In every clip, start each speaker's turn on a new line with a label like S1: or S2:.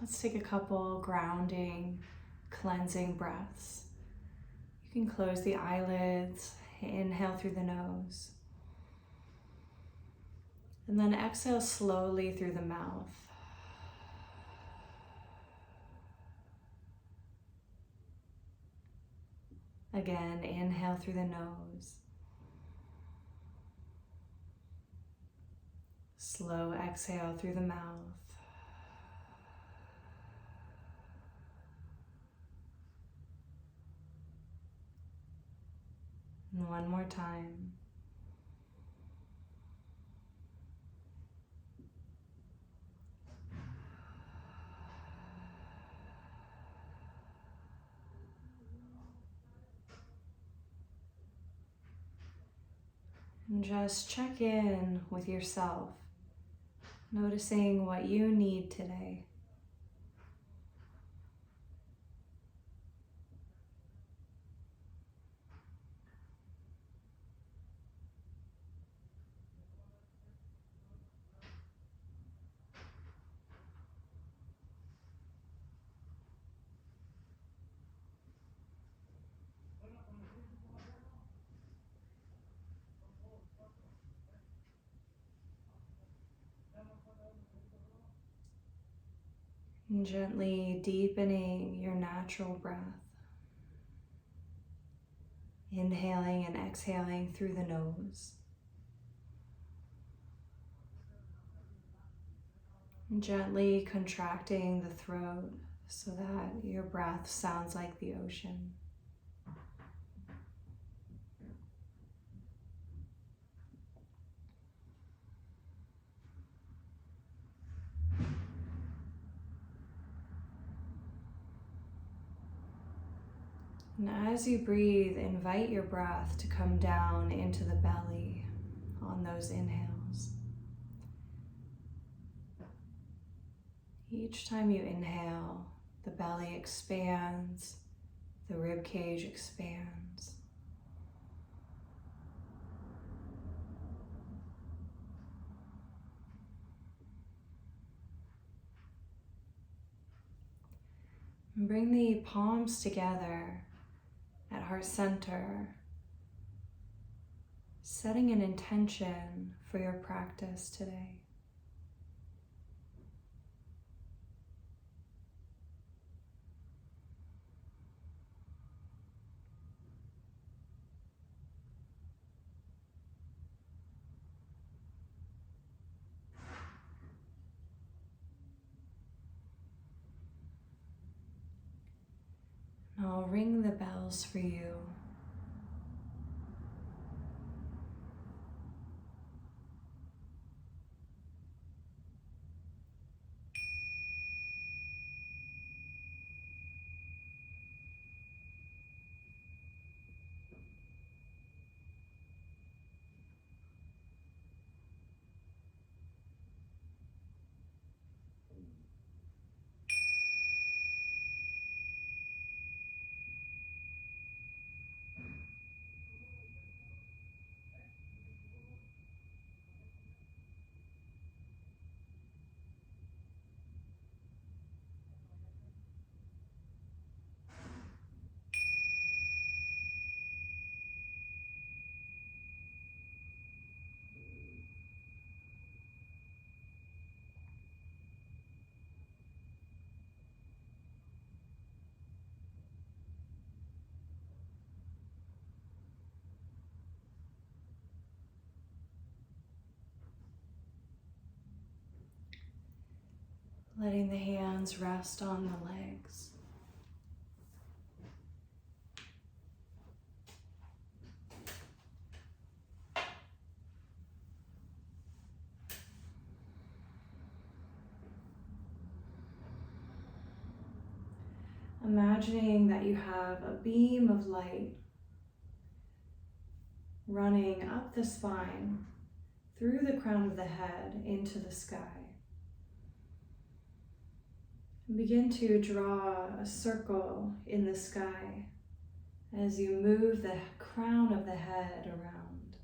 S1: Let's take a couple grounding, cleansing breaths. You can close the eyelids, inhale through the nose, and then exhale slowly through the mouth. Again, inhale through the nose. Slow exhale through the mouth. And one more time. And just check in with yourself, noticing what you need today. And gently deepening your natural breath. Inhaling and exhaling through the nose. And gently contracting the throat so that your breath sounds like the ocean. And as you breathe, invite your breath to come down into the belly on those inhales. Each time you inhale, the belly expands, the rib cage expands. And bring the palms together at heart center, setting an intention for your practice today. And I'll ring the bells for you. Letting the hands rest on the legs. Imagining that you have a beam of light running up the spine, through the crown of the head, into the sky. And begin to draw a circle in the sky as you move the crown of the head around.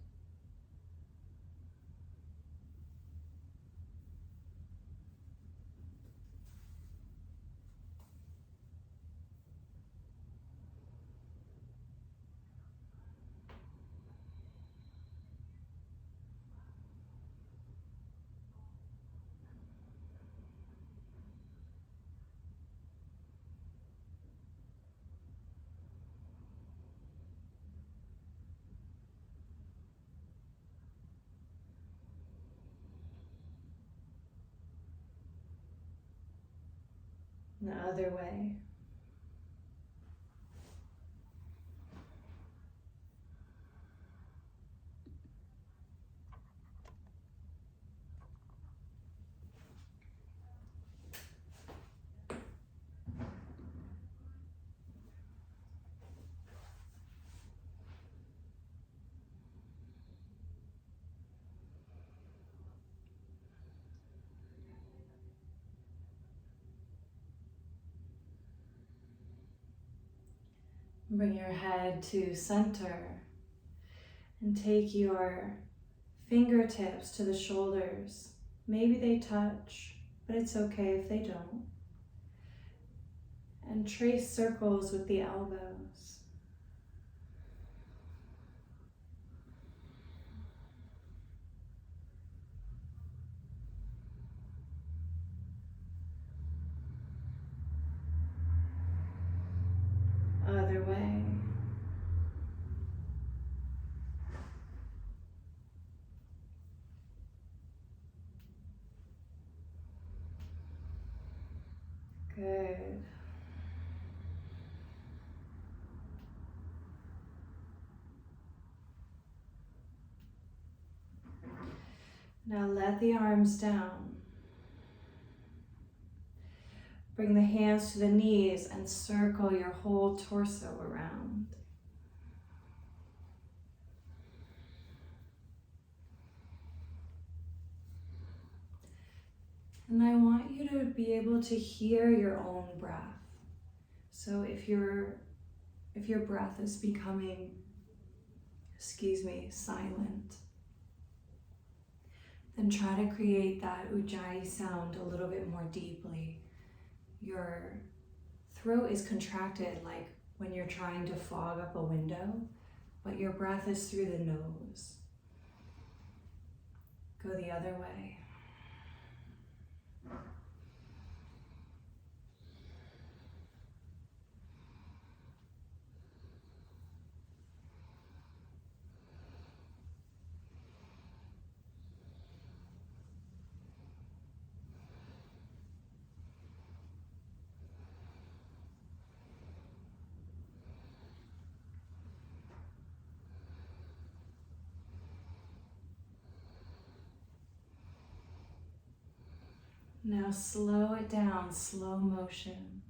S1: The other way. Bring your head to center and take your fingertips to the shoulders. Maybe they touch, but it's okay if they don't. And trace circles with the elbows. Other way. Good. Now let the arms down. Bring the hands to the knees and circle your whole torso around. And I want you to be able to hear your own breath. So if your breath is becoming, silent, then try to create that ujjayi sound a little bit more deeply. Your throat is contracted like when you're trying to fog up a window, but your breath is through the nose. Go the other way. Now slow it down, slow motion.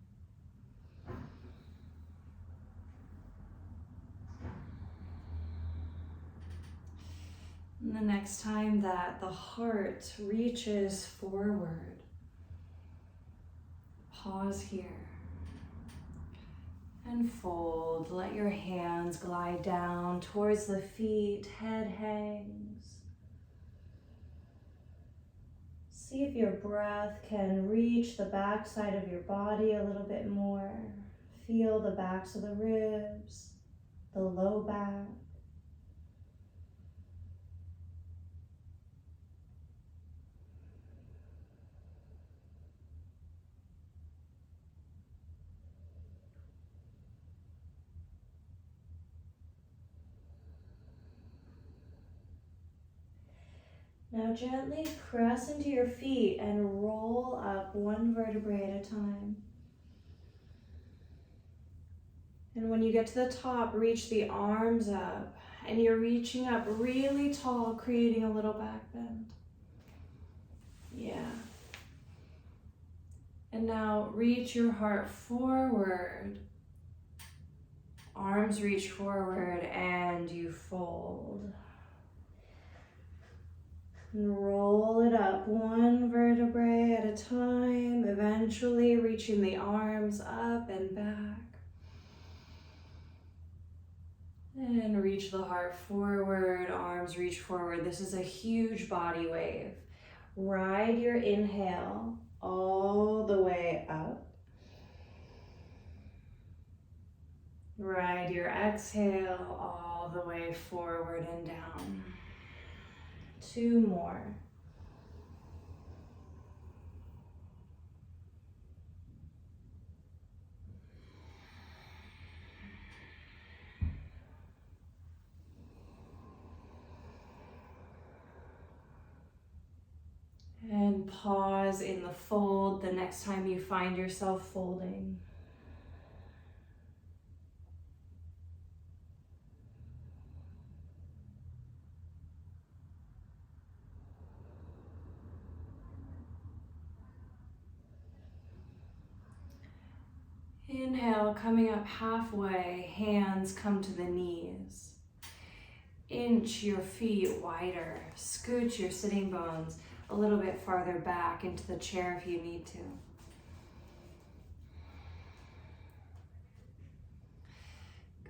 S1: And the next time that the heart reaches forward, pause here and fold. Let your hands glide down towards the feet, head hangs. See if your breath can reach the back side of your body a little bit more. Feel the backs of the ribs, the low back. Now gently press into your feet and roll up one vertebrae at a time. And when you get to the top, reach the arms up. And you're reaching up really tall, creating a little back bend. Yeah. And now reach your heart forward. Arms reach forward and you fold. And roll it up one vertebrae at a time, eventually reaching the arms up and back. And reach the heart forward, arms reach forward. This is a huge body wave. Ride your inhale all the way up. Ride your exhale all the way forward and down. 2 more. And pause in the fold the next time you find yourself folding. Inhale, coming up halfway, hands come to the knees. Inch your feet wider, scooch your sitting bones a little bit farther back into the chair if you need to.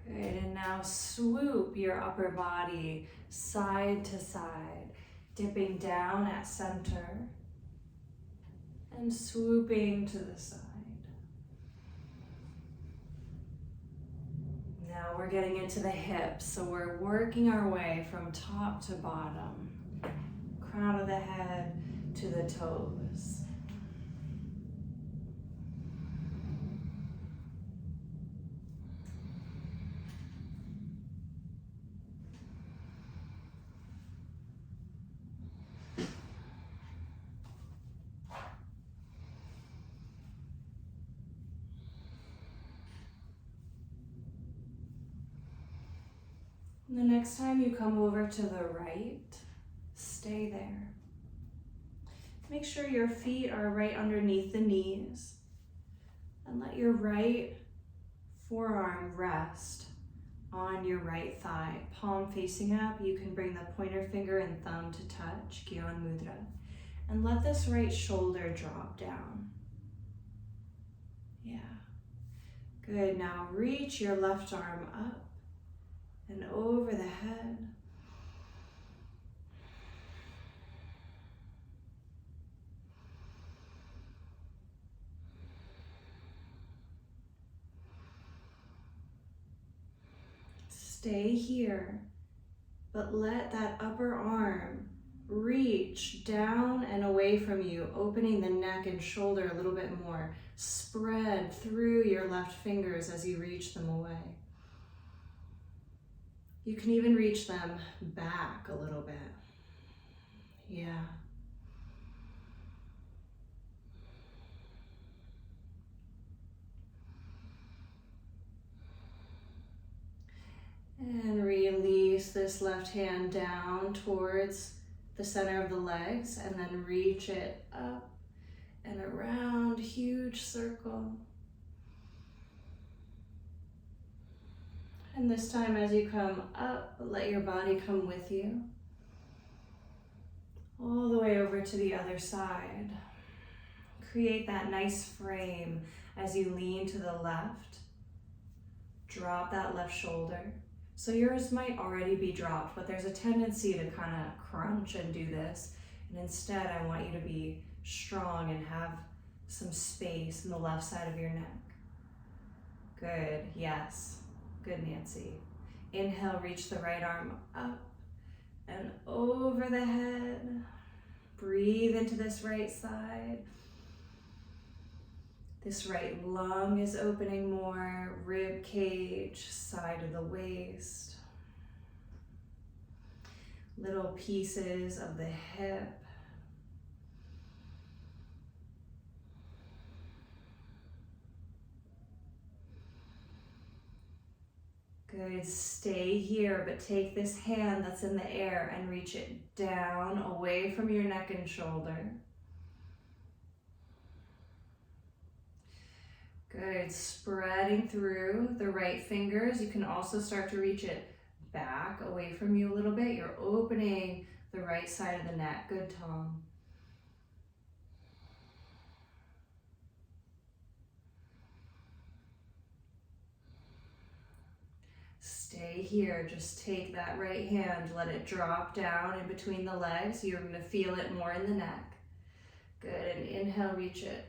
S1: Good, and now swoop your upper body side to side, dipping down at center and swooping to the side. Now we're getting into the hips, so we're working our way from top to bottom, crown of the head to the toes. The next time you come over to the right, stay there. Make sure your feet are right underneath the knees and let your right forearm rest on your right thigh. Palm facing up, you can bring the pointer finger and thumb to touch, Gyan Mudra, and let this right shoulder drop down. Yeah, good. Now reach your left arm up and over the head. Stay here, but let that upper arm reach down and away from you, opening the neck and shoulder a little bit more. Spread through your left fingers as you reach them away. You can even reach them back a little bit. Yeah. And release this left hand down towards the center of the legs and then reach it up and around, huge circle. And this time as you come up, let your body come with you. All the way over to the other side. Create that nice frame as you lean to the left. Drop that left shoulder. So yours might already be dropped, but there's a tendency to kind of crunch and do this. And instead, I want you to be strong and have some space in the left side of your neck. Good, yes. Good, Nancy. Inhale, reach the right arm up and over the head. Breathe into this right side. This right lung is opening more, rib cage, side of the waist. Little pieces of the hip. Good, stay here, but take this hand that's in the air and reach it down, away from your neck and shoulder. Good, spreading through the right fingers. You can also start to reach it back, away from you a little bit. You're opening the right side of the neck. Good, Tom. Stay here, just take that right hand, let it drop down in between the legs. You're gonna feel it more in the neck. Good, and inhale, reach it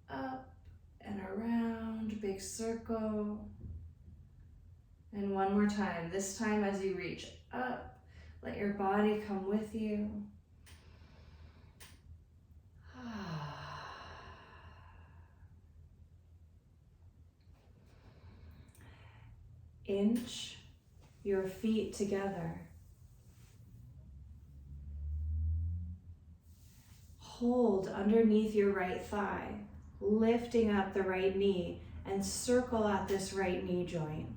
S1: up and around, big circle. And one more time, this time as you reach up, let your body come with you. Inch your feet together. hold underneath your right thigh, lifting up the right knee, and circle at this right knee joint.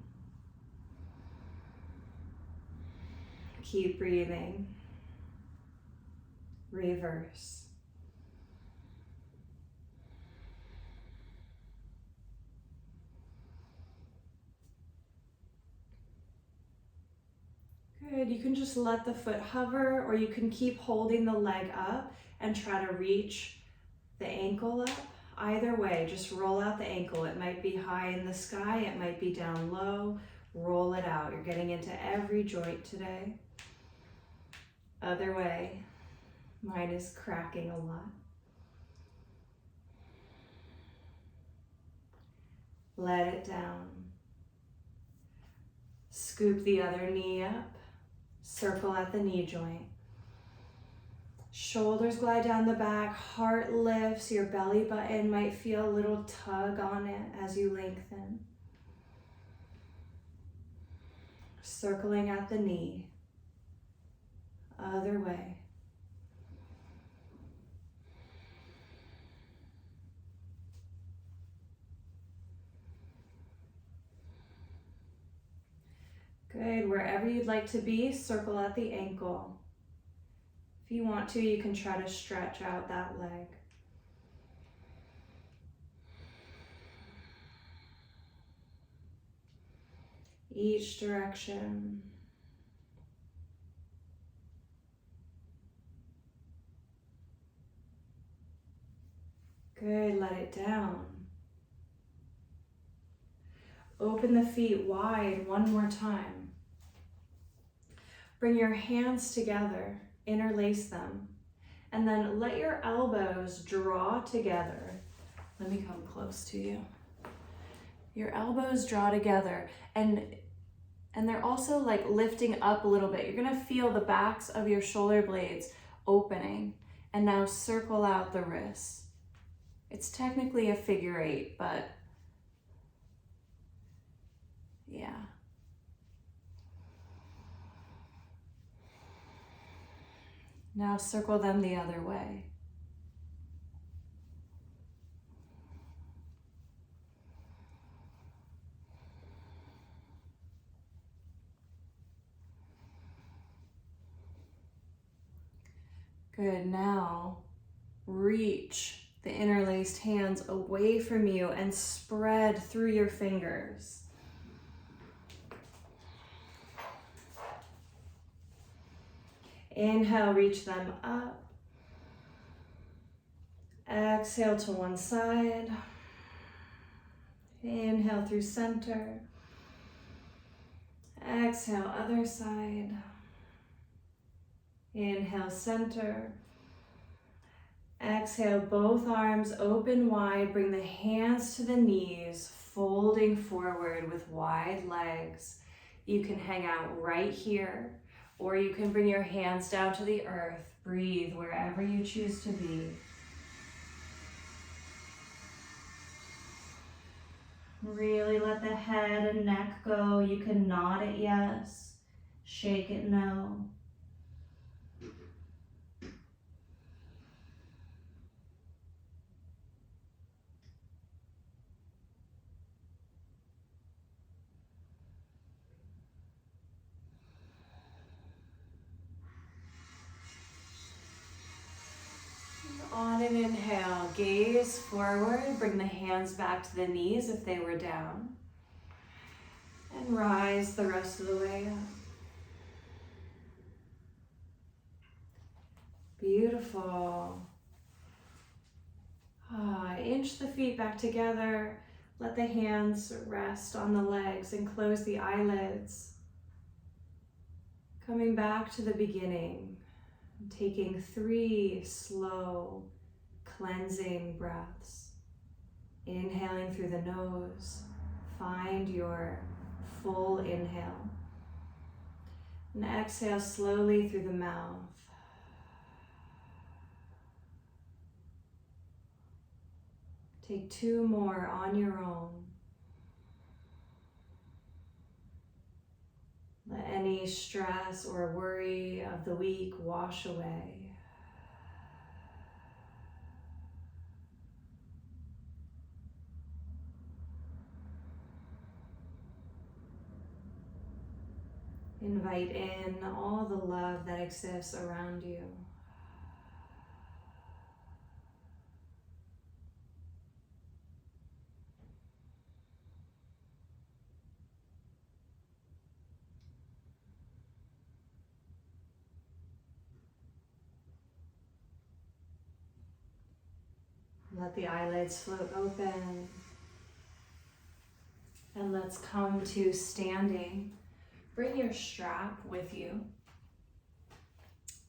S1: Keep breathing. Reverse. Good. You can just let the foot hover, or you can keep holding the leg up and try to reach the ankle up. Either way, just roll out the ankle. It might be high in the sky, it might be down low. Roll it out. You're getting into every joint today. Other way. Mine is cracking a lot. Let it down. Scoop the other knee up. Circle at the knee joint. Shoulders glide down the back, heart lifts, your belly button might feel a little tug on it as you lengthen. Circling at the knee. Other way. Good. Wherever you'd like to be, circle at the ankle. If you want to, you can try to stretch out that leg. Each direction. Good. Let it down. Open the feet wide one more time. Bring your hands together, interlace them, and then let your elbows draw together. Let me come close to you. Your elbows draw together, and they're also like lifting up a little bit. You're gonna feel the backs of your shoulder blades opening, and now circle out the wrists. It's technically a figure eight, but yeah. Now circle them the other way. Good. Now reach the interlaced hands away from you and spread through your fingers. Inhale, reach them up. Exhale to one side. Inhale through center. Exhale, other side. Inhale, center. Exhale, both arms open wide. Bring the hands to the knees, folding forward with wide legs. You can hang out right here, or you can bring your hands down to the earth. Breathe wherever you choose to be. Really let the head and neck go. You can nod it yes, shake it no. On an inhale, gaze forward, bring the hands back to the knees if they were down, and rise the rest of the way up. Beautiful. Inch the feet back together, let the hands rest on the legs and close the eyelids. Coming back to the beginning. Taking 3 slow, cleansing breaths. Inhaling through the nose. Find your full inhale. And exhale slowly through the mouth. Take 2 more on your own. Let any stress or worry of the week wash away. Invite in all the love that exists around you. Let the eyelids float open. And let's come to standing. Bring your strap with you.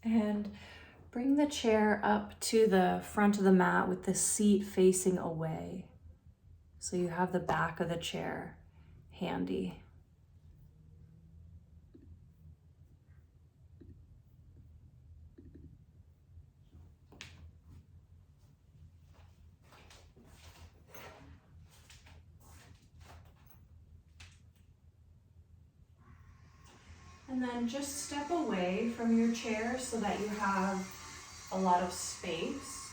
S1: And bring the chair up to the front of the mat with the seat facing away. So you have the back of the chair handy. And then just step away from your chair so that you have a lot of space.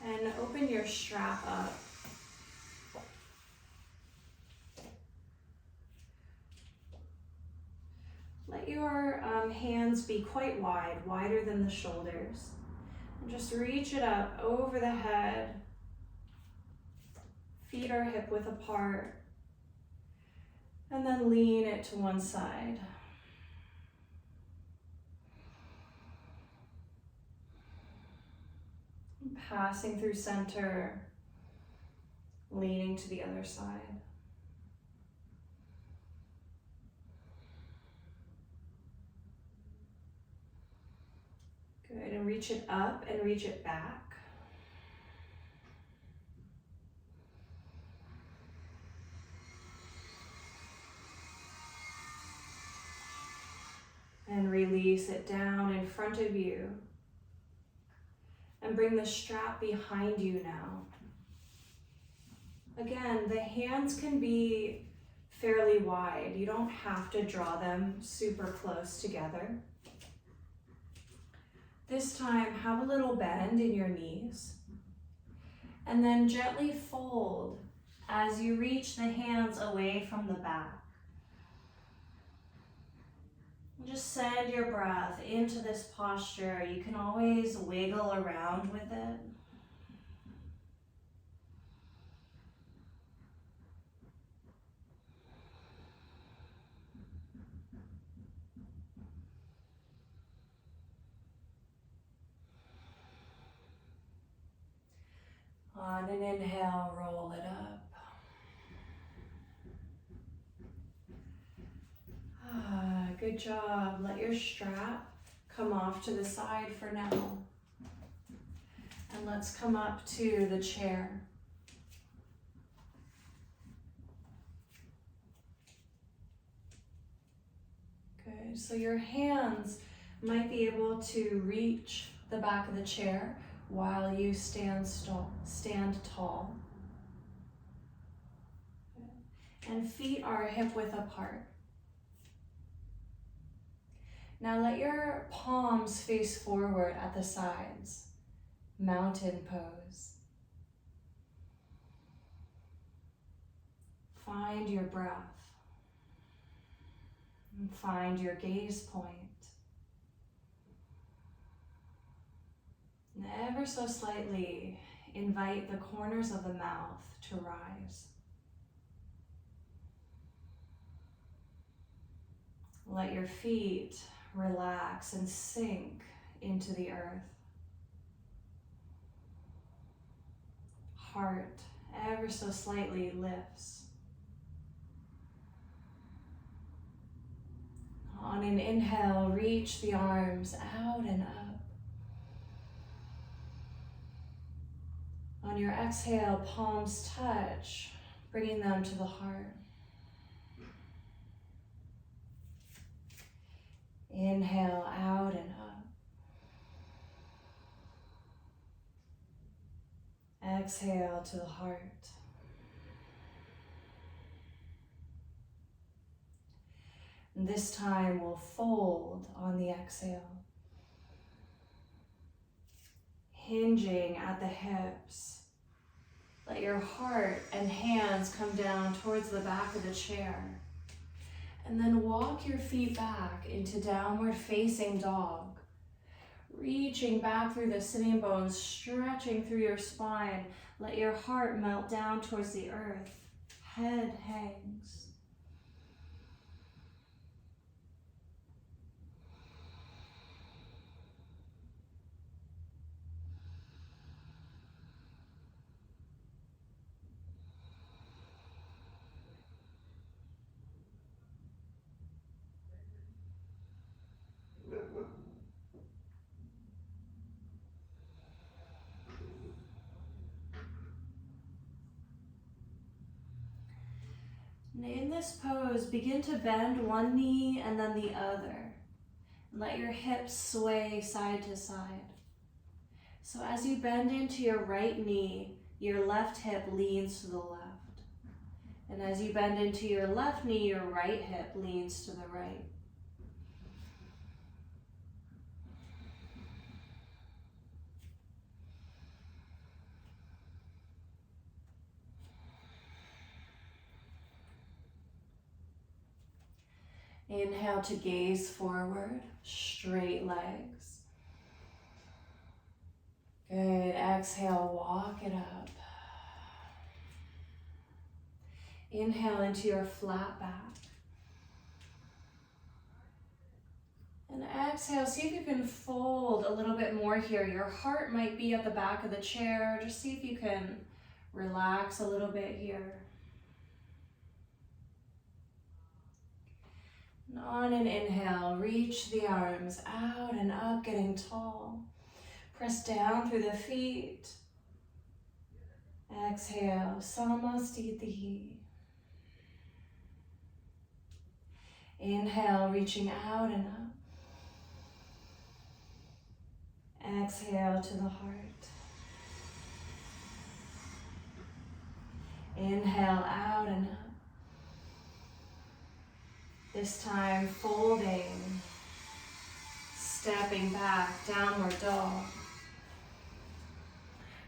S1: And open your strap up. Let your hands be quite wide, wider than the shoulders. And just reach it up over the head. Feet are hip width apart. And then lean it to one side. Passing through center, leaning to the other side. Good, and reach it up and reach it back. And release it down in front of you. And bring the strap behind you now. Again, the hands can be fairly wide. You don't have to draw them super close together. This time, have a little bend in your knees. And then gently fold as you reach the hands away from the back. Just send your breath into this posture. You can always wiggle around with it. On an inhale, roll it up. Good job. Let your strap come off to the side for now. And let's come up to the chair. Good. So your hands might be able to reach the back of the chair while you stand tall. And feet are hip width apart. Now let your palms face forward at the sides. Mountain pose. Find your breath. And find your gaze point. And ever so slightly, invite the corners of the mouth to rise. Let your feet relax and sink into the earth. Heart ever so slightly lifts. On an inhale, reach the arms out and up. On your exhale, palms touch, bringing them to the heart. Inhale out and up. Exhale to the heart. And this time we'll fold on the exhale. Hinging at the hips. Let your heart and hands come down towards the back of the chair. And then walk your feet back into downward facing dog. Reaching back through the sitting bones, stretching through your spine. Let your heart melt down towards the earth. Head hangs. And in this pose, begin to bend one knee and then the other. Let your hips sway side to side. So as you bend into your right knee, your left hip leans to the left. And as you bend into your left knee, your right hip leans to the right. Inhale to gaze forward, straight legs. Good, exhale, walk it up. Inhale into your flat back. And exhale, see if you can fold a little bit more here. Your heart might be at the back of the chair. Just see if you can relax a little bit here. And on an inhale, reach the arms out and up, getting tall. Press down through the feet. Exhale, Samastiti. Inhale, reaching out and up. Exhale to the heart. Inhale, out and up. This time, folding, stepping back, downward dog.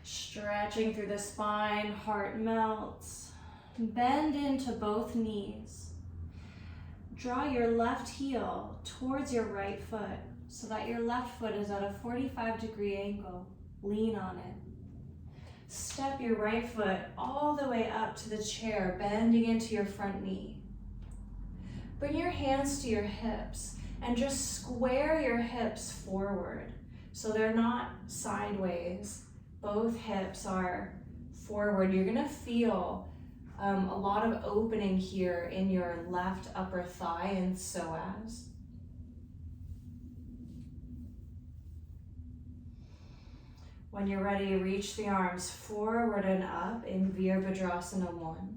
S1: Stretching through the spine, heart melts. Bend into both knees. Draw your left heel towards your right foot so that your left foot is at a 45-degree angle. Lean on it. Step your right foot all the way up to the chair, bending into your front knee. Bring your hands to your hips and just square your hips forward so they're not sideways. Both hips are forward. You're gonna feel a lot of opening here in your left upper thigh and psoas. When you're ready, reach the arms forward and up in Virabhadrasana 1.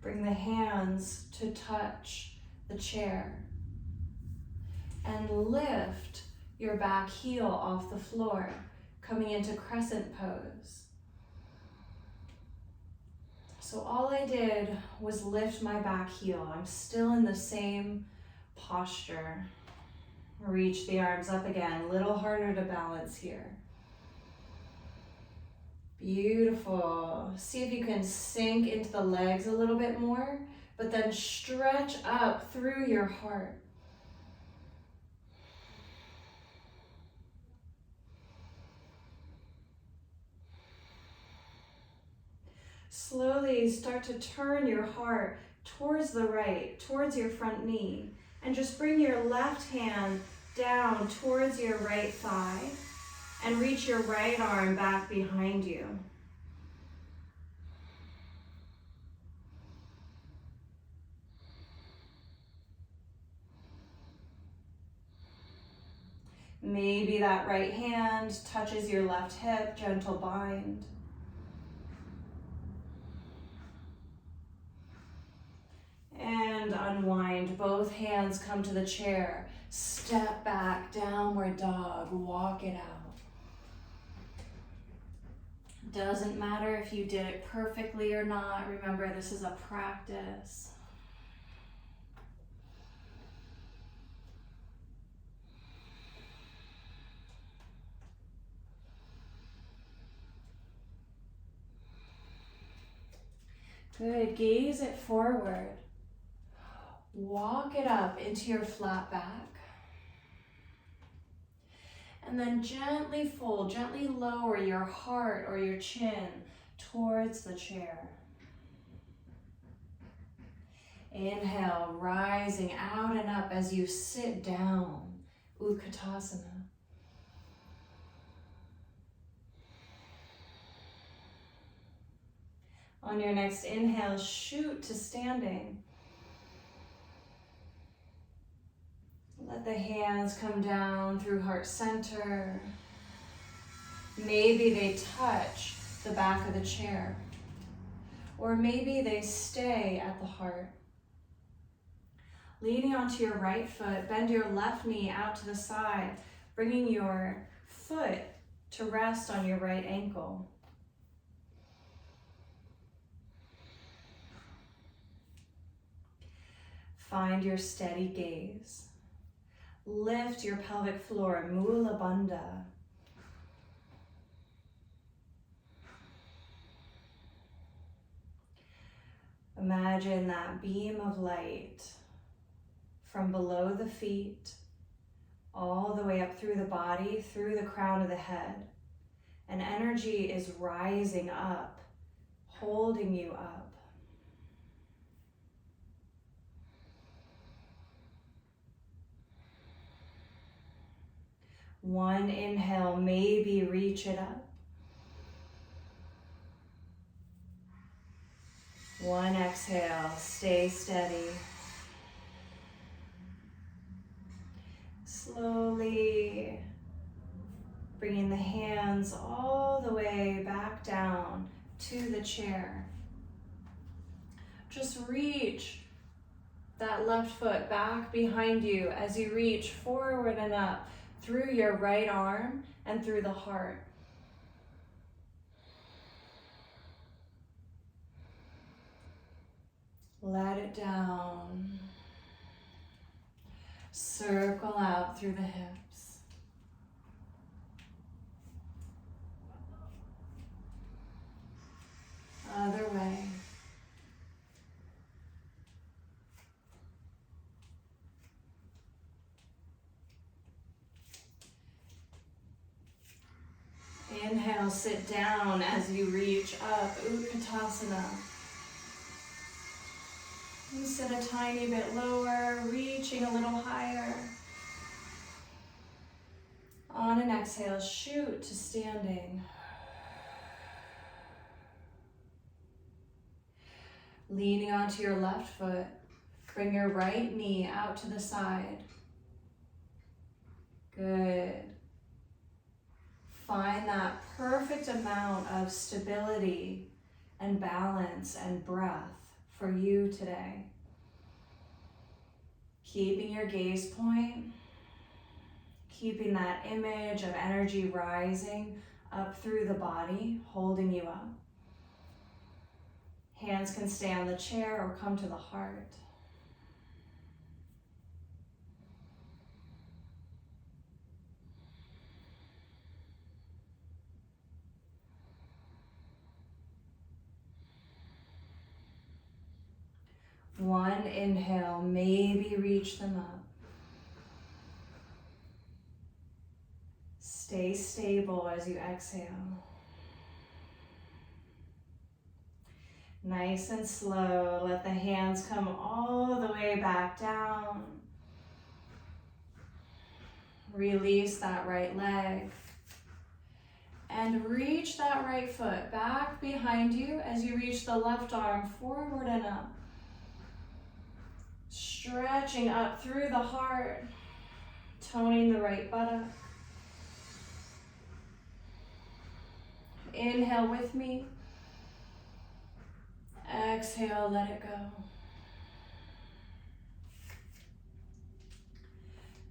S1: Bring the hands to touch the chair and lift your back heel off the floor, coming into crescent pose. So all I did was lift my back heel. I'm still in the same posture. Reach the arms up again, a little harder to balance here. Beautiful. See if you can sink into the legs a little bit more, but then stretch up through your heart. Slowly start to turn your heart towards the right, towards your front knee, and just bring your left hand down towards your right thigh. And reach your right arm back behind you. Maybe that right hand touches your left hip, gentle bind. And unwind, both hands come to the chair. Step back, downward dog, walk it out. Doesn't matter if you did it perfectly or not. Remember, this is a practice. Good, gaze it forward. Walk it up into your flat back. And then gently fold, gently lower your heart or your chin towards the chair. Inhale, rising out and up as you sit down, Utkatasana. On your next inhale, shoot to standing. Let the hands come down through heart center. Maybe they touch the back of the chair, or maybe they stay at the heart. Leaning onto your right foot, bend your left knee out to the side, bringing your foot to rest on your right ankle. Find your steady gaze. Lift your pelvic floor, Mula Bandha. Imagine that beam of light from below the feet, all the way up through the body, through the crown of the head. And energy is rising up, holding you up. One inhale, maybe reach it up. One exhale, stay steady. Slowly bringing the hands all the way back down to the chair. Just reach that left foot back behind you as you reach forward and up through your right arm and through the heart. Let it down. Circle out through the hips. Other way. Inhale, sit down as you reach up, Utkatasana. You sit a tiny bit lower, reaching a little higher. On an exhale, shoot to standing. Leaning onto your left foot, bring your right knee out to the side. Good. Find that perfect amount of stability and balance and breath for you today. Keeping your gaze point, keeping that image of energy rising up through the body, holding you up. Hands can stay on the chair or come to the heart. One inhale, maybe reach them up. Stay stable as you exhale. Nice and slow, let the hands come all the way back down. Release that right leg. And reach that right foot back behind you as you reach the left arm forward and up. Stretching up through the heart, toning the right buttock. Inhale with me. Exhale, let it go.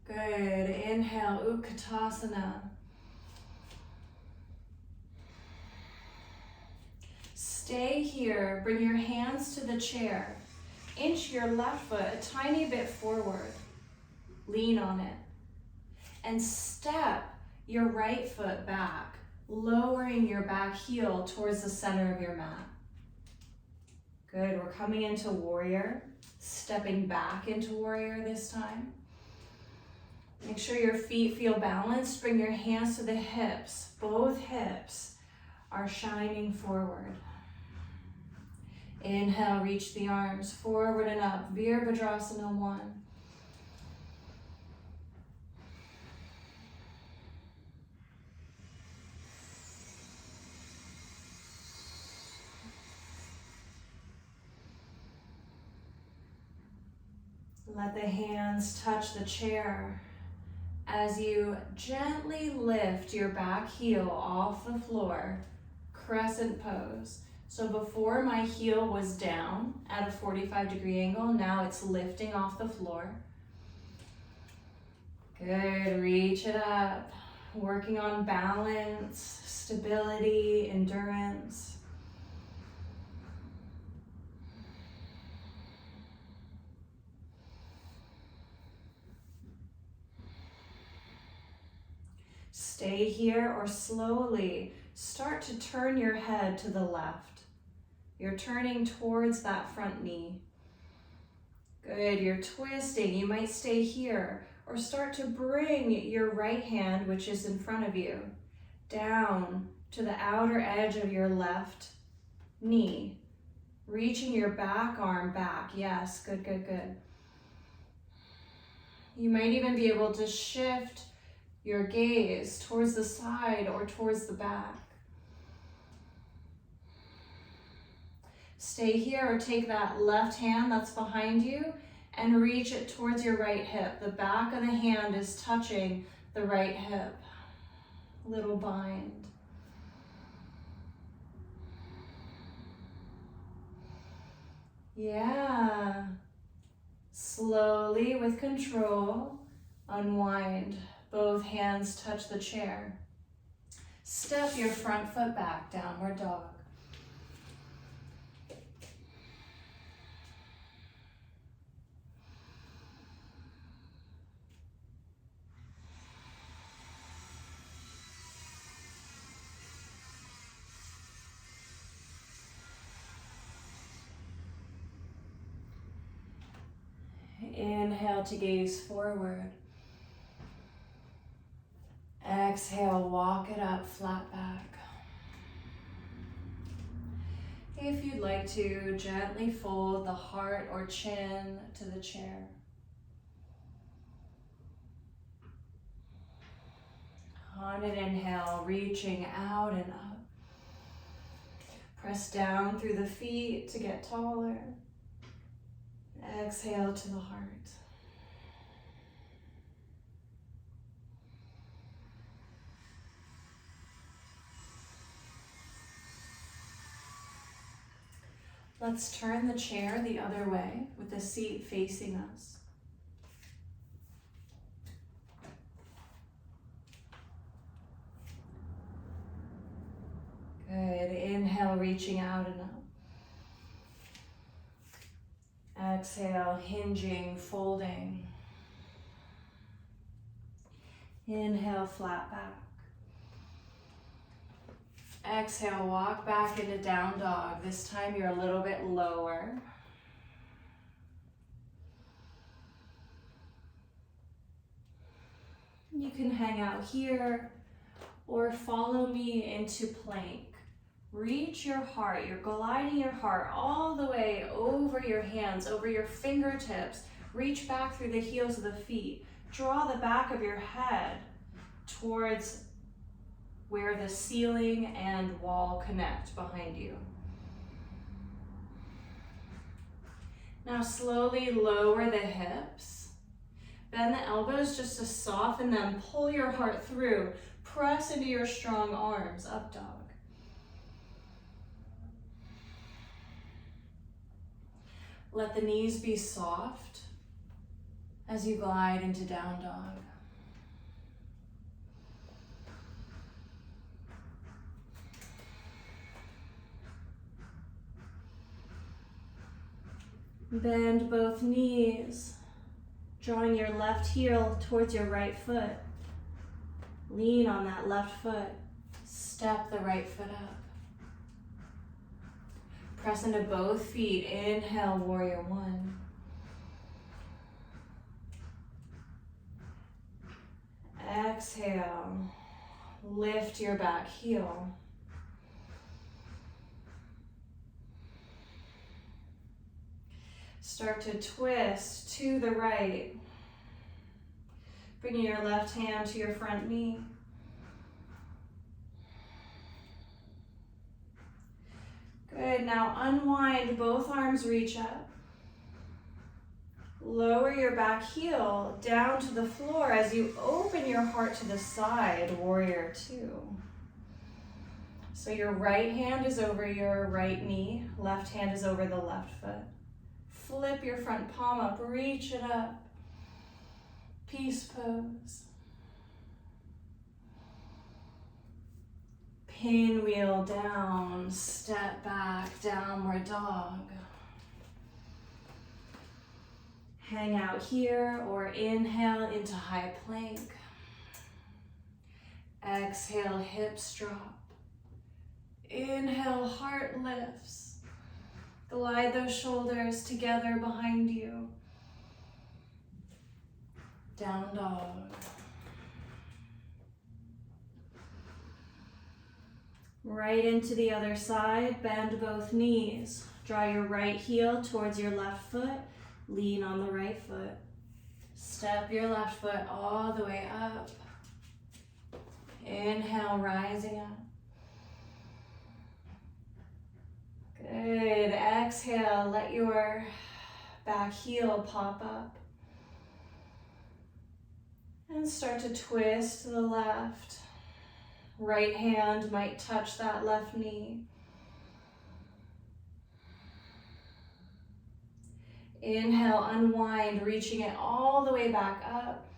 S1: Good. Inhale, Utkatasana. Stay here. Bring your hands to the chair. Inch your left foot a tiny bit forward. Lean on it. And step your right foot back, lowering your back heel towards the center of your mat. Good, we're coming into warrior, stepping back into warrior this time. Make sure your feet feel balanced. Bring your hands to the hips. Both hips are shining forward. Inhale, reach the arms forward and up. Virabhadrasana 1. Let the hands touch the chair as you gently lift your back heel off the floor, crescent pose. So before my heel was down at a 45-degree angle, now it's lifting off the floor. Good, reach it up. Working on balance, stability, endurance. Stay here or slowly start to turn your head to the left. You're turning towards that front knee. Good, you're twisting. You might stay here or start to bring your right hand, which is in front of you, down to the outer edge of your left knee. Reaching your back arm back. Yes, good, good, good. You might even be able to shift your gaze towards the side or towards the back. Stay here or take that left hand that's behind you and reach it towards your right hip. The back of the hand is touching the right hip. Little bind. Yeah. Slowly, with control, unwind. Both hands touch the chair. Step your front foot back, downward dog. Inhale to gaze forward. Exhale, walk it up, flat back. If you'd like to, gently fold the heart or chin to the chair. On an inhale, reaching out and up. Press down through the feet to get taller. Exhale to the heart. Let's turn the chair the other way with the seat facing us. Good. Inhale, reaching out and up. Exhale, hinging, folding. Inhale, flat back. Exhale, walk back into down dog. This time you're a little bit lower. You can hang out here or follow me into plank. Reach your heart. You're gliding your heart all the way over your hands, over your fingertips. Reach back through the heels of the feet. Draw the back of your head towards where the ceiling and wall connect behind you. Now slowly lower the hips. Bend the elbows just to soften them. Pull your heart through. Press into your strong arms, up dog. Let the knees be soft as you glide into down dog. Bend both knees, drawing your left heel towards your right foot. Lean on that left foot. Step the right foot up. Press into both feet. Inhale, warrior one. Exhale, lift your back heel. Start to twist to the right. Bringing your left hand to your front knee. Good, now unwind, both arms reach up. Lower your back heel down to the floor as you open your heart to the side, warrior two. So your right hand is over your right knee, left hand is over the left foot. Flip your front palm up, reach it up. Peace pose. Pinwheel down, step back, downward dog. Hang out here or inhale into high plank. Exhale, hips drop. Inhale, heart lifts. Glide those shoulders together behind you. Down dog. Right into the other side, bend both knees. Draw your right heel towards your left foot. Lean on the right foot. Step your left foot all the way up. Inhale, rising up. Good. Exhale, let your back heel pop up. And start to twist to the left. Right hand might touch that left knee. Inhale, unwind, reaching it all the way back up.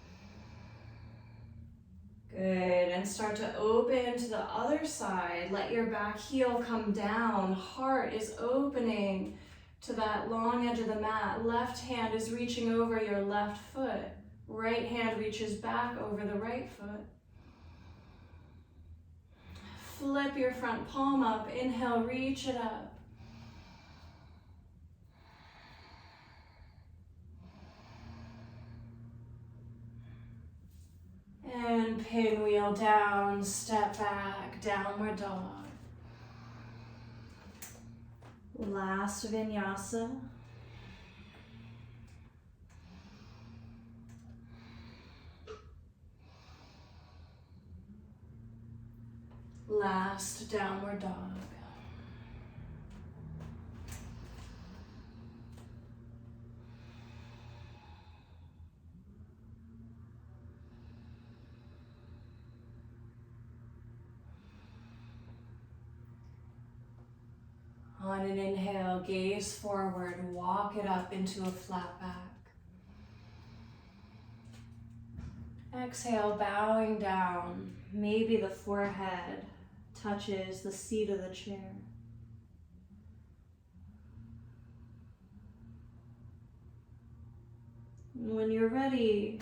S1: Good, and start to open to the other side. Let your back heel come down. Heart is opening to that long edge of the mat. Left hand is reaching over your left foot. Right hand reaches back over the right foot. Flip your front palm up. Inhale, reach it up. And pinwheel down, step back, downward dog. Last vinyasa. Last downward dog. On an inhale, gaze forward, walk it up into a flat back. Exhale, bowing down. Maybe the forehead touches the seat of the chair. When you're ready,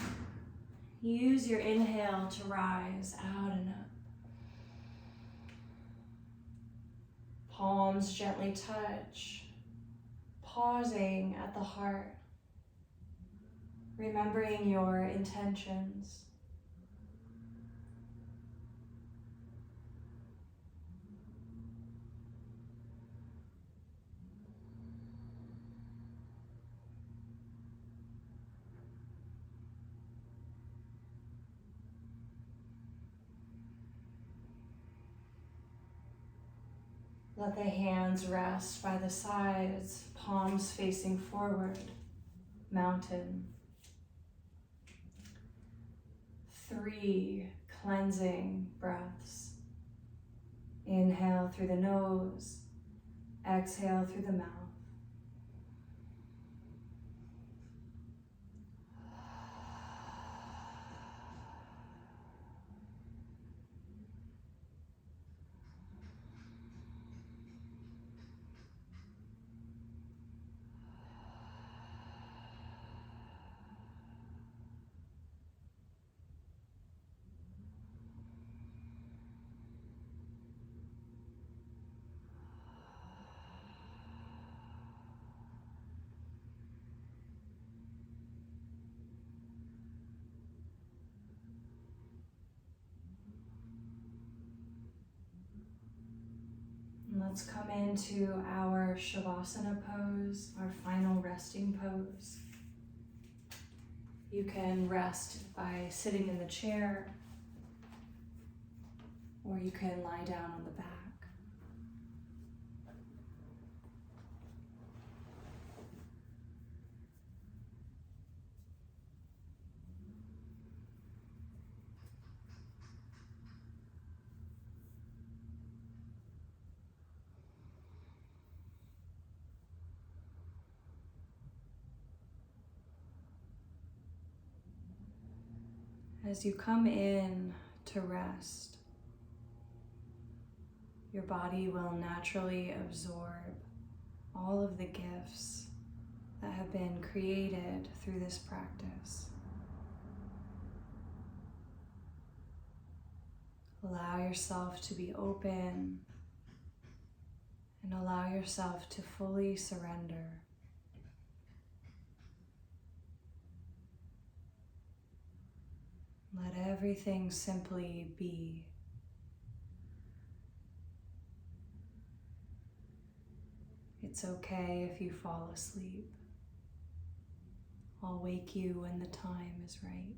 S1: use your inhale to rise out and up. Palms gently touch, pausing at the heart, remembering your intentions. Let the hands rest by the sides, palms facing forward, mountain. 3 cleansing breaths. Inhale through the nose, exhale through the mouth. Let's come into our Shavasana pose, our final resting pose. You can rest by sitting in the chair, or you can lie down on the back. As you come in to rest, your body will naturally absorb all of the gifts that have been created through this practice. Allow yourself to be open and allow yourself to fully surrender. Let everything simply be. It's okay if you fall asleep. I'll wake you when the time is right.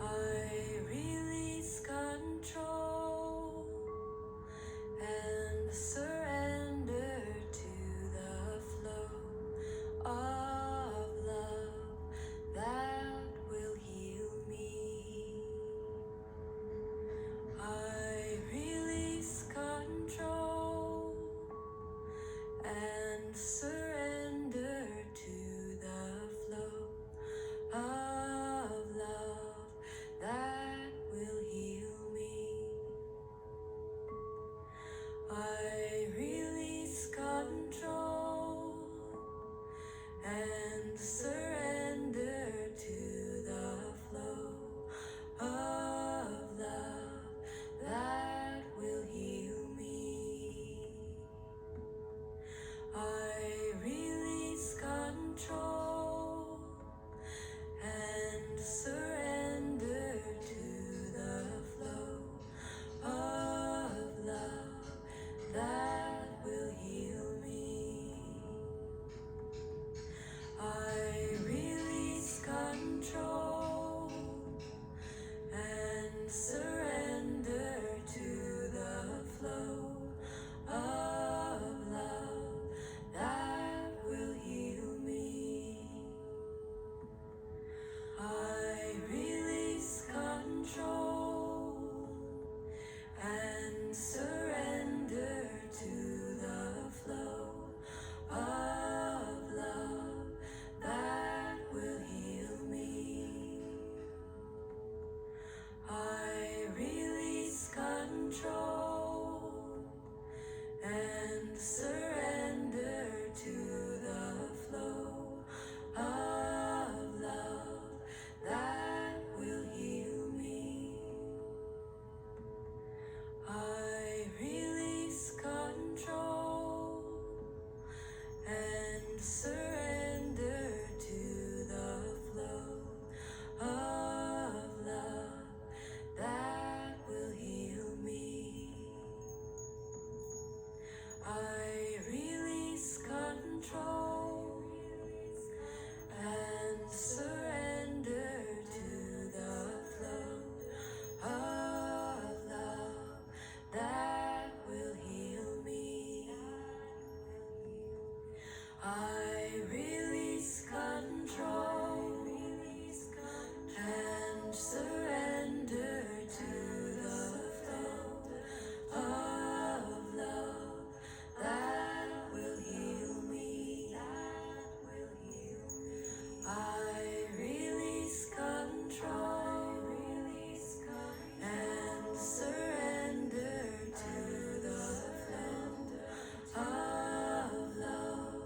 S2: I release control and surrender to the flow of love that will heal me. I release control and surrender to the flow of love that will heal me. I release control and surrender to the flow of love that will heal me. I release control and surrender to the flow of love that will heal me. I release control and surrender to the flow of love that will heal me. I release control and surrender to the flow of love that will heal me. I release control and surrender to the flow of love that will heal me. I release control and surrender to the flow of love that will heal me. I release control and surrender to the flow of love that will heal me. I release control and surrender to the flow of love that will heal me. I release control and surrender to the flow of love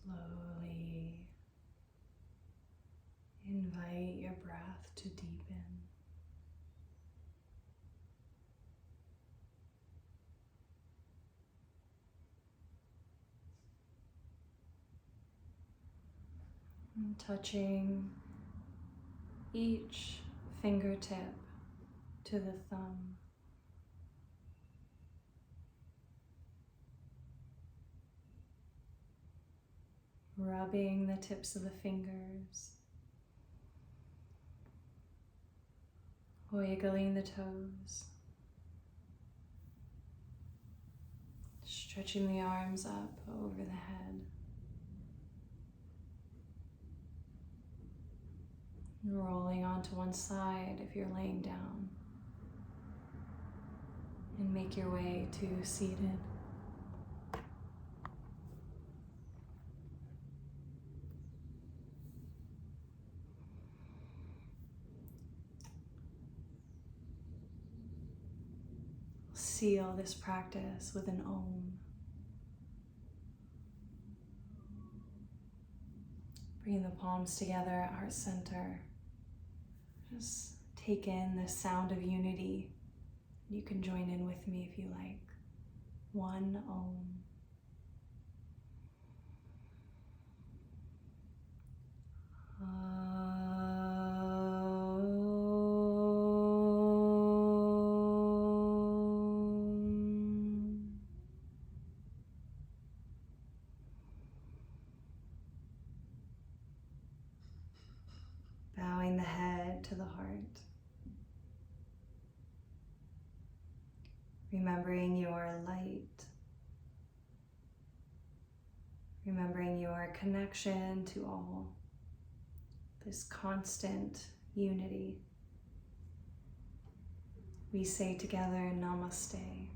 S1: Slowly invite your breath to deepen. And touching each fingertip to the thumb. Rubbing the tips of the fingers. Wiggling the toes. Stretching the arms up over the head. Rolling onto one side if you're laying down. And make your way to seated. Seal this practice with an Om. Bring the palms together at heart center. Just take in the sound of unity. You can join in with me if you like. One Om. Bowing the head to the heart. Remembering your light. Remembering your connection to all. This constant unity. We say together, Namaste.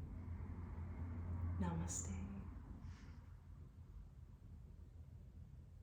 S1: Namaste.